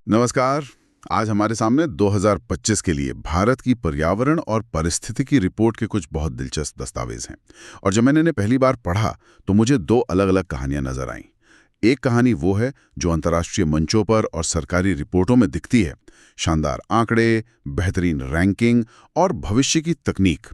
नमस्कार। आज हमारे सामने 2025 के लिए भारत की पर्यावरण और पारिस्थितिकी रिपोर्ट के कुछ बहुत दिलचस्प दस्तावेज हैं। और जब मैंने इन्हें पहली बार पढ़ा तो मुझे दो अलग अलग कहानियां नजर आईं। एक कहानी वो है जो अंतर्राष्ट्रीय मंचों पर और सरकारी रिपोर्टों में दिखती है, शानदार आंकड़े, बेहतरीन रैंकिंग और भविष्य की तकनीक।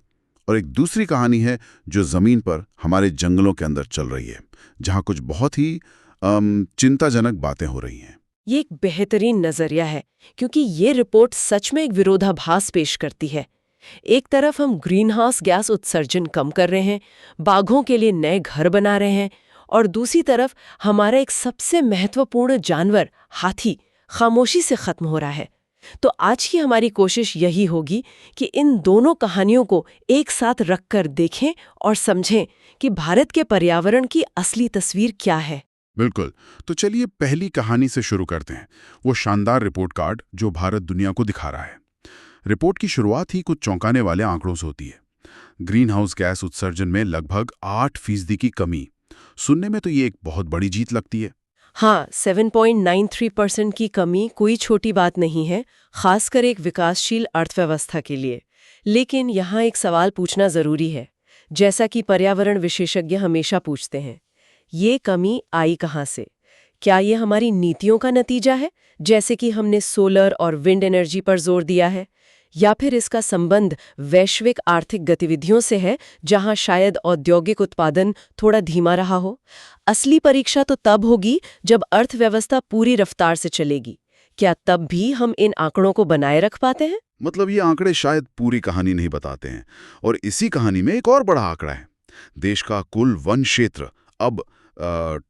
और एक दूसरी कहानी है जो जमीन पर हमारे जंगलों के अंदर चल रही है, जहां कुछ बहुत ही चिंताजनक बातें हो रही हैं। ये एक बेहतरीन नजरिया है क्योंकि ये रिपोर्ट सच में एक विरोधाभास पेश करती है। एक तरफ हम ग्रीनहाउस गैस उत्सर्जन कम कर रहे हैं, बाघों के लिए नए घर बना रहे हैं, और दूसरी तरफ हमारा एक सबसे महत्वपूर्ण जानवर हाथी खामोशी से खत्म हो रहा है। तो आज की हमारी कोशिश यही होगी कि इन दोनों कहानियों को एक साथ रखकर देखें और समझें कि भारत के पर्यावरण की असली तस्वीर क्या है। बिल्कुल। तो चलिए पहली कहानी से शुरू करते हैं, वो शानदार रिपोर्ट कार्ड जो भारत दुनिया को दिखा रहा है। रिपोर्ट की शुरुआत ही कुछ चौंकाने वाले आंकड़ों से होती है। ग्रीन हाउस गैस उत्सर्जन में लगभग 8% की कमी। सुनने में तो ये एक बहुत बड़ी जीत लगती है। हाँ, 7.93% की कमी कोई छोटी बात नहीं है, खासकर एक विकासशील अर्थव्यवस्था के लिए। लेकिन यहाँ एक सवाल पूछना जरूरी है, जैसा कि पर्यावरण विशेषज्ञ हमेशा पूछते हैं। ये कमी आई कहाँ से? क्या ये हमारी नीतियों का नतीजा है, जैसे कि हमने सोलर और विंड एनर्जी पर जोर दिया है? या फिर इसका संबंध वैश्विक आर्थिक गतिविधियों से है, जहां शायद औद्योगिक उत्पादन थोड़ा धीमा रहा हो? असली परीक्षा तो तब होगी जब अर्थव्यवस्था पूरी रफ्तार से चलेगी। क्या तब भी हम इन आंकड़ों को बनाए रख पाते हैं? मतलब ये आंकड़े शायद पूरी कहानी नहीं बताते हैं। और इसी कहानी में एक और बड़ा आंकड़ा है। देश का कुल वन क्षेत्र अब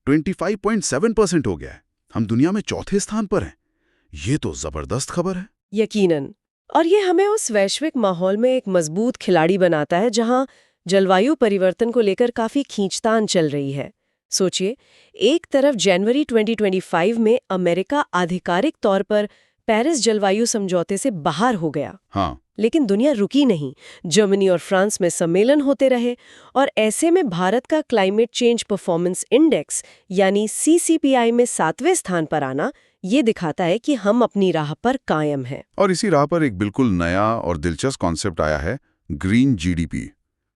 25.7% हो गया है। हम दुनिया में चौथे स्थान पर हैं। ये तो जबरदस्त खबर है। यकीनन। और ये हमें उस वैश्विक माहौल में एक मजबूत खिलाड़ी बनाता है जहां जलवायु परिवर्तन को लेकर काफी खींचतान चल रही है। सोचिए, एक तरफ जनवरी 2025 में अमेरिका आधिकारिक तौर पर पेरिस जलवायु समझौते से बाहर हो गया। हाँ। लेकिन दुनिया रुकी नहीं। जर्मनी और फ्रांस में सम्मेलन होते रहे, और ऐसे में भारत का क्लाइमेट चेंज परफॉर्मेंस इंडेक्स यानी CCPI में 7वें स्थान पर आना ये दिखाता है कि हम अपनी राह पर कायम हैं। और इसी राह पर एक बिल्कुल नया और दिलचस्प कॉन्सेप्ट आया है, ग्रीन GDP।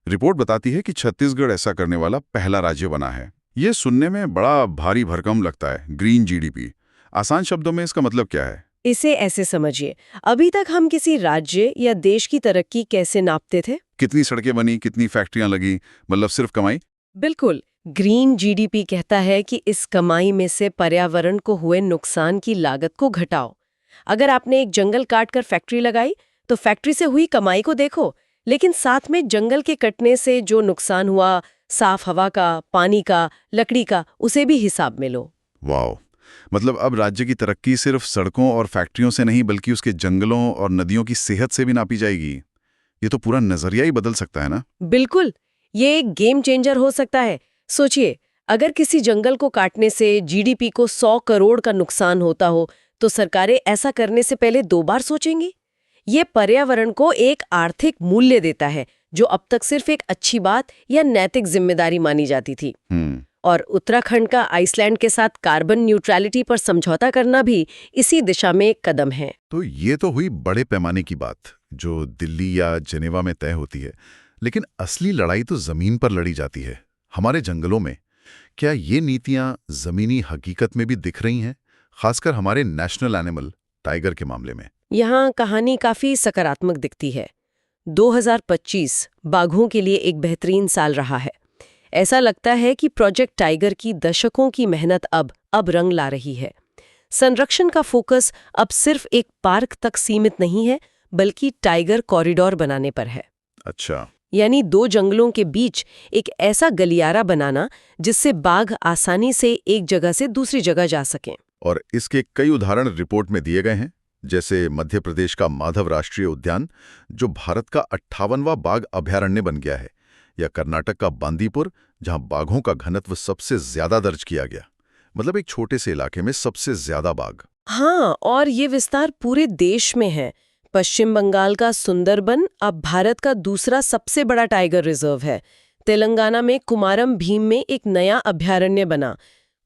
रिपोर्ट बताती है कि छत्तीसगढ़ ऐसा करने वाला पहला राज्य बना है। ये सुनने में बड़ा भारी भरकम लगता है, ग्रीन GDP। आसान शब्दों में इसका मतलब क्या है? इसे ऐसे समझिए, अभी तक हम किसी राज्य या देश की तरक्की कैसे नापते थे? कितनी सड़कें बनी, कितनी फैक्ट्रियां लगी, मतलब सिर्फ कमाई? बिल्कुल। ग्रीन GDP कहता है कि इस कमाई में से पर्यावरण को हुए नुकसान की लागत को घटाओ। अगर आपने एक जंगल काटकर फैक्ट्री लगाई, तो फैक्ट्री से हुई कमाई को देखो, लेकिन साथ में जंगल के कटने से जो नुकसान हुआ, साफ हवा का, पानी का, लकड़ी का, उसे भी हिसाब में लो। वाह! मतलब अब राज्य की तरक्की सिर्फ सड़कों और फैक्ट्रियों से नहीं, बल्कि उसके जंगलों और नदियों की सेहत से भी नापी जाएगी। ये तो पूरा नजरिया ही बदल सकता है ना? बिल्कुल, ये एक गेम चेंजर हो सकता है। सोचिए, अगर किसी जंगल को काटने से GDP को 100 करोड़ का नुकसान होता हो, तो सरकारें ऐसा करने से पहले 2 बार सोचेंगी। ये पर्यावरण को एक आर्थिक मूल्य देता है, जो अब तक सिर्फ एक अच्छी बात या नैतिक जिम्मेदारी मानी जाती थी। और उत्तराखंड का आइसलैंड के साथ कार्बन न्यूट्रलिटी पर समझौता करना भी इसी दिशा में एक कदम है। तो ये तो हुई बड़े पैमाने की बात, जो दिल्ली या जेनेवा में तय होती है। लेकिन असली लड़ाई तो जमीन पर लड़ी जाती है, हमारे जंगलों में। क्या ये नीतियां जमीनी हकीकत में भी दिख रही हैं, खासकर हमारे नेशनल एनिमल टाइगर के मामले में? यहाँ कहानी काफी सकारात्मक दिखती है। 2025 बाघों के लिए एक बेहतरीन साल रहा है। ऐसा लगता है कि प्रोजेक्ट टाइगर की दशकों की मेहनत अब रंग ला रही है। संरक्षण का फोकस अब सिर्फ एक पार्क तक सीमित नहीं है, बल्कि टाइगर कॉरिडोर बनाने पर है। अच्छा। यानी 2 जंगलों के बीच एक ऐसा गलियारा बनाना जिससे बाघ आसानी से एक जगह से दूसरी जगह जा सकें। और इसके कई उदाहरण रिपोर्ट में दिए गए हैं, जैसे मध्य प्रदेश का माधव राष्ट्रीय उद्यान, जो भारत का 58वां बाघ अभयारण्य बन गया है, या कर्नाटक का बांदीपुर, जहां बाघों का घनत्व सबसे ज्यादा दर्ज किया गया। मतलब एक छोटे से इलाके में सबसे ज्यादा बाघ। हाँ, और ये विस्तार पूरे देश में है। पश्चिम बंगाल का सुंदरबन अब भारत का दूसरा सबसे बड़ा टाइगर रिजर्व है। तेलंगाना में कुमारम भीम में एक नया अभयारण्य बना,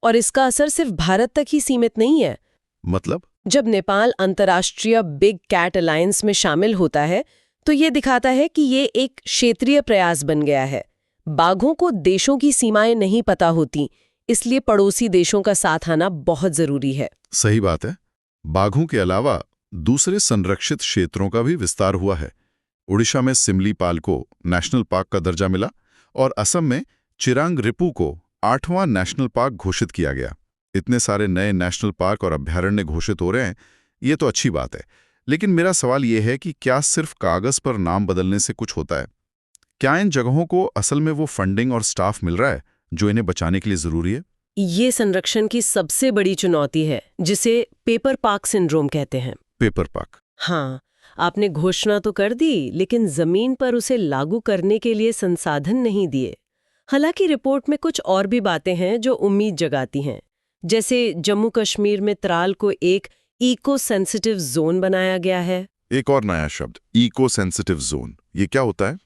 और इसका असर सिर्फ भारत तक ही सीमित नहीं है। मतलब जब नेपाल अंतर्राष्ट्रीय बिग कैट अलायंस में शामिल होता है तो ये दिखाता है कि ये एक क्षेत्रीय प्रयास बन गया है। बाघों को देशों की सीमाएं नहीं पता होती, इसलिए पड़ोसी देशों का साथ आना बहुत जरूरी है। सही बात है। बाघों के अलावा दूसरे संरक्षित क्षेत्रों का भी विस्तार हुआ है। उड़ीसा में सिमलीपाल को नेशनल पार्क का दर्जा मिला और असम में चिरांग रिपू को 8वां नेशनल पार्क घोषित किया गया। इतने सारे नए नेशनल पार्क और अभ्यारण्य घोषित हो रहे हैं, ये तो अच्छी बात है। लेकिन मेरा सवाल ये है कि क्या सिर्फ कागज पर नाम बदलने से कुछ होता है? क्या इन जगहों को असल में वो फंडिंग और स्टाफ मिल रहा है जो इन्हें बचाने के लिए जरूरी है? ये संरक्षण की सबसे बड़ी चुनौती है, जिसे पेपर पार्क सिंड्रोम कहते हैं। Paper park. हाँ, आपने घोषणा तो कर दी, लेकिन जमीन पर उसे लागू करने के लिए संसाधन नहीं दिए। हालांकि रिपोर्ट में कुछ और भी बातें हैं जो उम्मीद जगाती हैं। जैसे जम्मू कश्मीर में त्राल को एक इको सेंसिटिव जोन बनाया गया है। एक और नया शब्द, इको सेंसिटिव जोन। ये क्या होता है?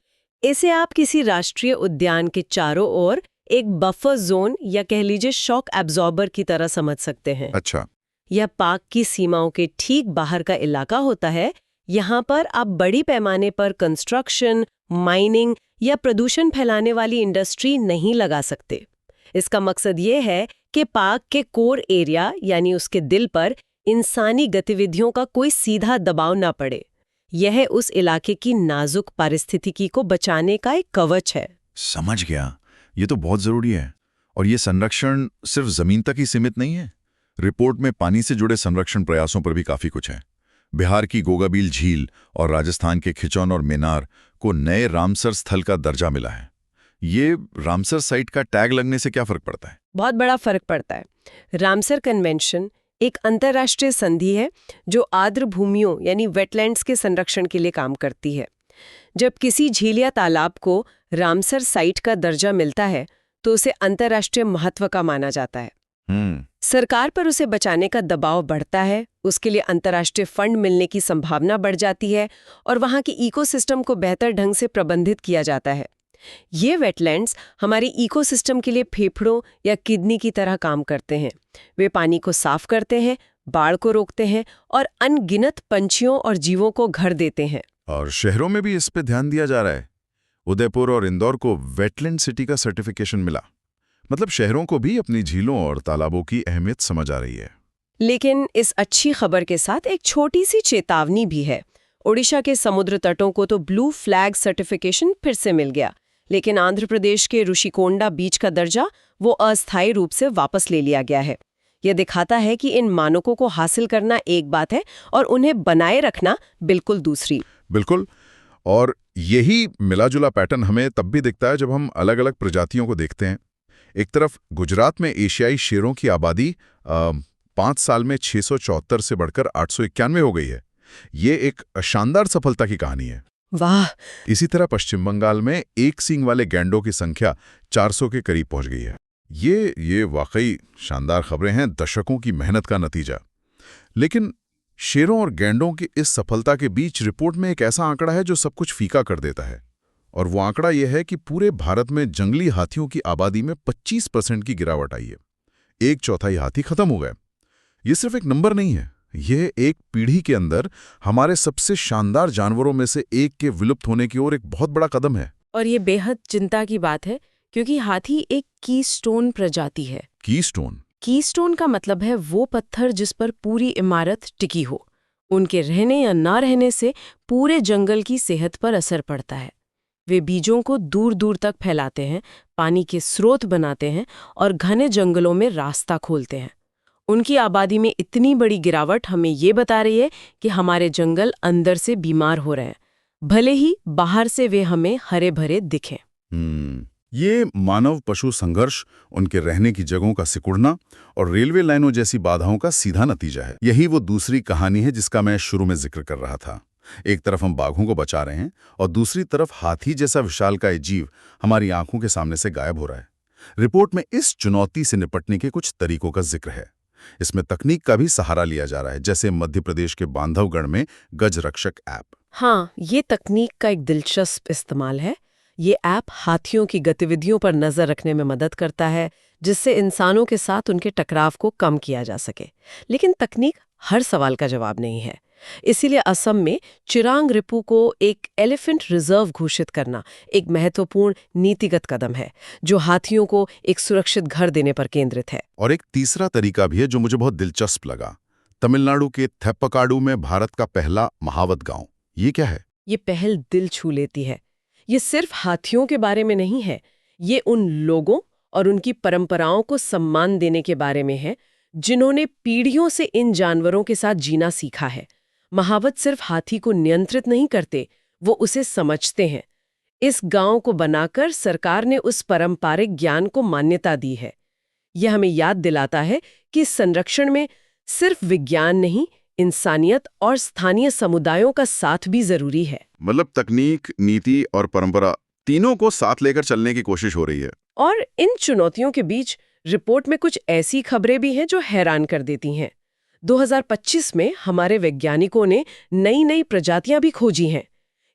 इसे आप किसी राष्ट्रीय उद्यान के चारों ओर एक बफर जोन या कह लीजिए शॉक एब्जॉर्बर की तरह समझ सकते हैं। अच्छा। यह पाक की सीमाओं के ठीक बाहर का इलाका होता है। यहाँ पर आप बड़ी पैमाने पर कंस्ट्रक्शन, माइनिंग या प्रदूषण फैलाने वाली इंडस्ट्री नहीं लगा सकते। इसका मकसद ये है कि पाक के कोर एरिया यानी उसके दिल पर इंसानी गतिविधियों का कोई सीधा दबाव ना पड़े। यह उस इलाके की नाजुक पारिस्थितिकी को बचाने का एक कवच है। समझ गया। ये तो बहुत जरूरी है। और ये संरक्षण सिर्फ जमीन तक ही सीमित नहीं है। रिपोर्ट में पानी से जुड़े संरक्षण प्रयासों पर भी काफी कुछ है। बिहार की गोगाबील झील और राजस्थान के खिचौन और मेनार को नए रामसर स्थल का दर्जा मिला है। ये रामसर साइट का टैग लगने से क्या फर्क पड़ता है? बहुत बड़ा फर्क पड़ता है। रामसर कन्वेंशन एक अंतर्राष्ट्रीय संधि है जो आर्द्र भूमियों यानी वेटलैंड्स के संरक्षण के लिए काम करती है। जब किसी झील या तालाब को रामसर साइट का दर्जा मिलता है तो उसे अंतर्राष्ट्रीय महत्व का माना जाता है। सरकार पर उसे बचाने का दबाव बढ़ता है, उसके लिए अंतर्राष्ट्रीय फंड मिलने की संभावना बढ़ जाती है और वहाँ की इकोसिस्टम को बेहतर ढंग से प्रबंधित किया जाता है। ये वेटलैंड्स हमारे इकोसिस्टम के लिए फेफड़ों या किडनी की तरह काम करते हैं। वे पानी को साफ करते हैं, बाढ़ को रोकते हैं और अनगिनत पंछियों और जीवों को घर देते हैं। और शहरों में भी इस पे ध्यान दिया जा रहा है। उदयपुर और इंदौर को वेटलैंड सिटी का सर्टिफिकेशन मिला। मतलब शहरों को भी अपनी झीलों और तालाबों की अहमियत समझ आ रही है। लेकिन इस अच्छी खबर के साथ एक छोटी सी चेतावनी भी है। ओडिशा के समुद्र तटों को तो ब्लू फ्लैग सर्टिफिकेशन फिर से मिल गया, लेकिन आंध्र प्रदेश के ऋषिकोंडा बीच का दर्जा वो अस्थायी रूप से वापस ले लिया गया है। यह दिखाता है कि इन मानकों को हासिल करना एक बात है और उन्हें बनाए रखना बिल्कुल दूसरी। बिल्कुल। और यही मिलाजुला पैटर्न हमें तब भी दिखता है जब हम अलग अलग प्रजातियों को देखते हैं। एक तरफ गुजरात में एशियाई शेरों की आबादी 5 साल में 674 से बढ़कर 891 हो गई है। ये एक शानदार सफलता की कहानी है। वाह! इसी तरह पश्चिम बंगाल में एक सींग वाले गैंडों की संख्या 400 के करीब पहुंच गई है। ये वाकई शानदार खबरें हैं, दशकों की मेहनत का नतीजा। लेकिन शेरों और गैंडों की इस सफलता के बीच रिपोर्ट में एक ऐसा आंकड़ा है जो सब कुछ फीका कर देता है। और वो आंकड़ा यह है कि पूरे भारत में जंगली हाथियों की आबादी में 25% की गिरावट आई है। 1/4 हाथी खत्म हो गए। ये सिर्फ एक नंबर नहीं है, यह एक पीढ़ी के अंदर हमारे सबसे शानदार जानवरों में से एक के विलुप्त होने की ओर एक बहुत बड़ा कदम है। और ये बेहद चिंता की बात है, क्योंकि हाथी एक कीस्टोन प्रजाति है। कीस्टोन का मतलब है वो पत्थर जिस पर पूरी इमारत टिकी हो। उनके रहने या ना रहने से पूरे जंगल की सेहत पर असर पड़ता है। वे बीजों को दूर दूर तक फैलाते हैं, पानी के स्रोत बनाते हैं और घने जंगलों में रास्ता खोलते हैं। उनकी आबादी में इतनी बड़ी गिरावट हमें ये बता रही है कि हमारे जंगल अंदर से बीमार हो रहे हैं, भले ही बाहर से वे हमें हरे भरे दिखें। ये मानव पशु संघर्ष, उनके रहने की जगहों का सिकुड़ना और रेलवे लाइनों जैसी बाधाओं का सीधा नतीजा है। यही वो दूसरी कहानी है जिसका मैं शुरू में जिक्र कर रहा था। एक तरफ हम बाघों को बचा रहे हैं और दूसरी तरफ हाथी जैसा विशालकाय जीव हमारी आंखों के सामने से गायब हो रहा है। रिपोर्ट में इस चुनौती से निपटने के कुछ तरीकों का जिक्र है। इसमें तकनीक का भी सहारा लिया जा रहा है, जैसे मध्य प्रदेश के बांधवगढ़ में गज रक्षक ऐप। हाँ, ये तकनीक का एक दिलचस्प इस्तेमाल है। ये ऐप हाथियों की गतिविधियों पर नजर रखने में मदद करता है, जिससे इंसानों के साथ उनके टकराव को कम किया जा सके। लेकिन तकनीक हर सवाल का जवाब नहीं है। इसीलिए असम में चिरांग रिपु को एक एलिफेंट रिजर्व घोषित करना एक महत्वपूर्ण नीतिगत कदम है, जो हाथियों को एक सुरक्षित घर देने पर केंद्रित है। और एक तीसरा तरीका भी है जो मुझे बहुत दिलचस्प लगा। तमिलनाडु के थेप्पकाडु में भारत का पहला महावत गांव। ये क्या है? ये पहल दिल छू लेती है। ये सिर्फ हाथियों के बारे में नहीं है, ये उन लोगों और उनकी परंपराओं को सम्मान देने के बारे में है जिन्होंने पीढ़ियों से इन जानवरों के साथ जीना सीखा है। महावत सिर्फ हाथी को नियंत्रित नहीं करते, वो उसे समझते हैं। इस गांव को बनाकर सरकार ने उस पारंपरिक ज्ञान को मान्यता दी है। यह हमें याद दिलाता है कि संरक्षण में सिर्फ विज्ञान नहीं, इंसानियत और स्थानीय समुदायों का साथ भी जरूरी है। मतलब तकनीक, नीति और परंपरा तीनों को साथ लेकर चलने की कोशिश हो रही है। और इन चुनौतियों के बीच रिपोर्ट में कुछ ऐसी खबरें भी हैं जो हैरान कर देती हैं। 2025 में हमारे वैज्ञानिकों ने नई नई प्रजातियां भी खोजी हैं।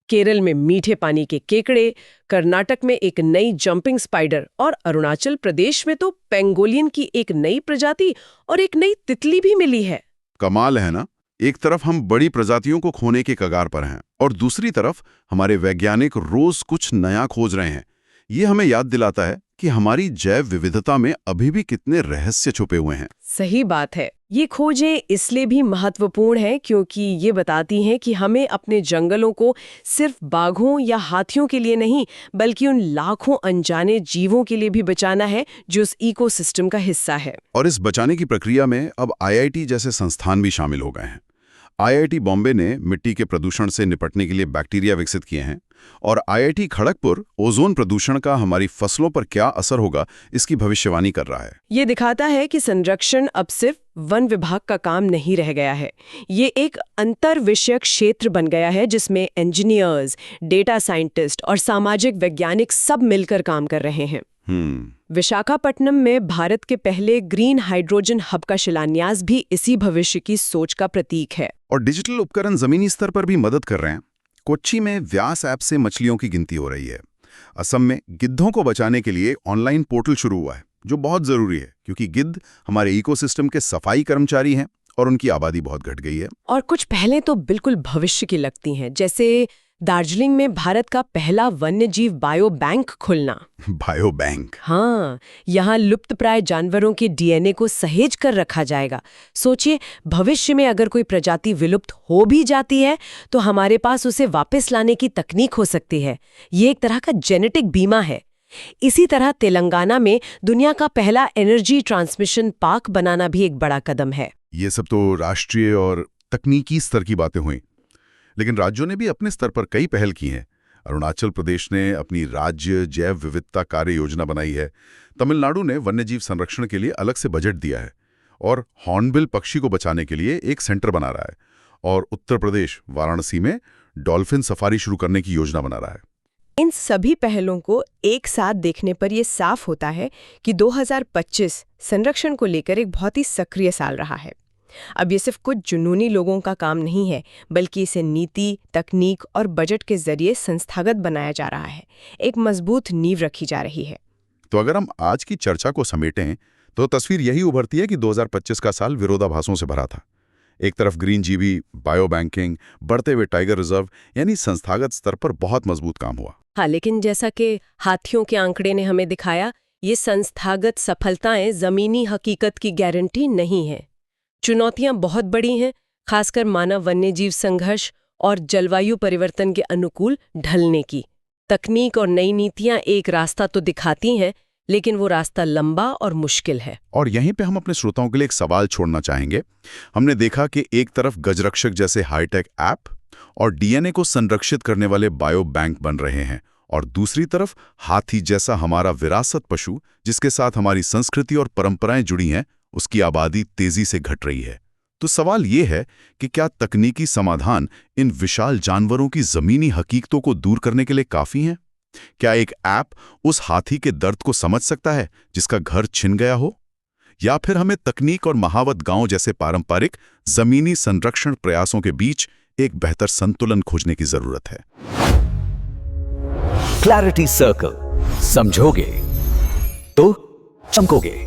केरल में मीठे पानी के केकड़े, कर्नाटक में एक नई जंपिंग स्पाइडर और अरुणाचल प्रदेश में तो पेंगोलियन की एक नई प्रजाति और एक नई तितली भी मिली है। कमाल है ना। एक तरफ हम बड़ी प्रजातियों को खोने के कगार पर हैं और दूसरी तरफ हमारे वैज्ञानिक रोज कुछ नया खोज रहे हैं। ये हमें याद दिलाता है कि हमारी जैव विविधता में अभी भी कितने रहस्य छुपे हुए हैं। सही बात है। ये खोजें इसलिए भी महत्वपूर्ण हैं क्योंकि ये बताती हैं कि हमें अपने जंगलों को सिर्फ बाघों या हाथियों के लिए नहीं, बल्कि उन लाखों अनजाने जीवों के लिए भी बचाना है जो उस इकोसिस्टम का हिस्सा है। और इस बचाने की प्रक्रिया में अब IIT जैसे संस्थान भी शामिल हो गए हैं। IIT बॉम्बे ने मिट्टी के प्रदूषण से निपटने के लिए बैक्टीरिया विकसित किए हैं और IIT खड़गपुर ओजोन प्रदूषण का हमारी फसलों पर क्या असर होगा इसकी भविष्यवाणी कर रहा है। ये दिखाता है कि संरक्षण अब सिर्फ वन विभाग का काम नहीं रह गया है। ये एक अंतर विषयक क्षेत्र बन गया है जिसमें इंजीनियर्स, डेटा साइंटिस्ट और सामाजिक वैज्ञानिक सब मिलकर काम कर रहे हैं। विशाखापट्टनम में भारत के पहले ग्रीन हाइड्रोजन हब का शिलान्यास भी इसी भविष्य की सोच का प्रतीक है। और डिजिटल उपकरण जमीनी स्तर पर भी मदद कर रहे हैं। कोच्चि में व्यास ऐप से मछलियों की गिनती हो रही है। असम में गिद्धों को बचाने के लिए ऑनलाइन पोर्टल शुरू हुआ है, जो बहुत जरूरी है क्योंकि गिद्ध हमारे इकोसिस्टम के सफाई कर्मचारी हैं और उनकी आबादी बहुत घट गई है। और कुछ पहलें तो बिल्कुल भविष्य की लगती हैं, जैसे दार्जिलिंग में भारत का पहला वन्यजीव बायो बैंक खुलना। Bio bank? हाँ, यहाँ लुप्तप्राय जानवरों के DNA को सहेज कर रखा जाएगा। सोचिए, भविष्य में अगर कोई प्रजाति विलुप्त हो भी जाती है तो हमारे पास उसे वापस लाने की तकनीक हो सकती है। ये एक तरह का जेनेटिक बीमा है। इसी तरह तेलंगाना में दुनिया का पहला एनर्जी ट्रांसमिशन पार्क बनाना भी एक बड़ा कदम है। ये सब तो राष्ट्रीय और तकनीकी स्तर की बातें हुई, लेकिन राज्यों ने भी अपने स्तर पर कई पहल की हैं। अरुणाचल प्रदेश ने अपनी राज्य जैव विविधता कार्य योजना बनाई है। तमिलनाडु ने वन्यजीव संरक्षण के लिए अलग से बजट दिया है और हॉर्नबिल पक्षी को बचाने के लिए एक सेंटर बना रहा है। और उत्तर प्रदेश वाराणसी में डॉल्फिन सफारी शुरू करने की योजना बना रहा है। इन सभी पहलों को एक साथ देखने पर यह साफ होता है कि 2025 संरक्षण को लेकर एक बहुत ही सक्रिय साल रहा है। अब ये सिर्फ कुछ जुनूनी लोगों का काम नहीं है, बल्कि इसे नीति, तकनीक और बजट के जरिए संस्थागत बनाया जा रहा है। एक मजबूत नींव रखी जा रही है। तो अगर हम आज की चर्चा को समेटें तो तस्वीर यही उभरती है कि 2025 का साल विरोधाभासों से भरा था। एक तरफ ग्रीन जीबी, बायो बैंकिंग, बढ़ते हुए टाइगर रिजर्व, यानी संस्थागत स्तर पर बहुत मजबूत काम हुआ। हाँ, लेकिन जैसा कि हाथियों के आंकड़े ने हमें दिखाया, ये संस्थागत सफलताएं जमीनी हकीकत की गारंटी नहीं है। चुनौतियां बहुत बड़ी हैं, खासकर मानव वन्यजीव संघर्ष और जलवायु परिवर्तन के अनुकूल ढलने की। तकनीक और नई नीतियां एक रास्ता तो दिखाती हैं, लेकिन वो रास्ता लंबा और मुश्किल है। और यहीं पे हम अपने श्रोताओं के लिए एक सवाल छोड़ना चाहेंगे। हमने देखा कि एक तरफ गजरक्षक जैसे हाईटेक ऐप और DNA को संरक्षित करने वाले बायो बैंक बन रहे हैं, और दूसरी तरफ हाथी जैसा हमारा विरासत पशु, जिसके साथ हमारी संस्कृति और परंपराएं जुड़ी हैं, उसकी आबादी तेजी से घट रही है। तो सवाल ये है कि क्या तकनीकी समाधान इन विशाल जानवरों की जमीनी हकीकतों को दूर करने के लिए काफी हैं? क्या एक ऐप उस हाथी के दर्द को समझ सकता है जिसका घर छिन गया हो? या फिर हमें तकनीक और महावत गांव जैसे पारंपरिक जमीनी संरक्षण प्रयासों के बीच एक बेहतर संतुलन खोजने की जरूरत है? क्लैरिटी सर्कल समझोगे तो चमकोगे।